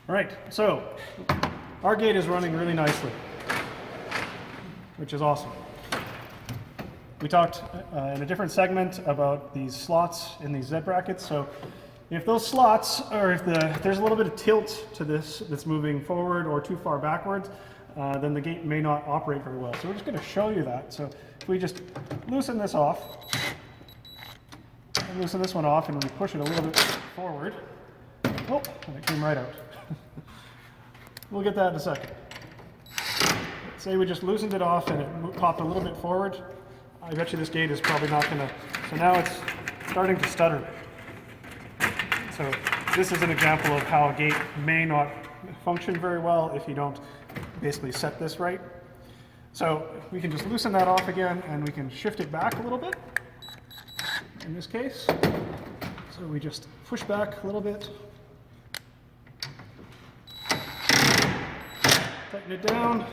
All right, so our gate is running really nicely, which is awesome. We talked in a different segment about these slots in these Z brackets. So if those slots, or if there's a little bit of tilt to this that's moving forward or too far backwards, then the gate may not operate very well. So we're just going to show you that. So if we just loosen this off, and loosen this one off, and we push it a little bit forward, oh, and it came right out. We'll get that in a second. Say we just loosened it off and it popped a little bit forward. I bet you this gate is probably not going to, so now it's starting to stutter. So this is an example of how a gate may not function very well if you don't basically set this right. So we can just loosen that off again and we can shift it back a little bit in this case. So we just push back a little bit, tighten it down,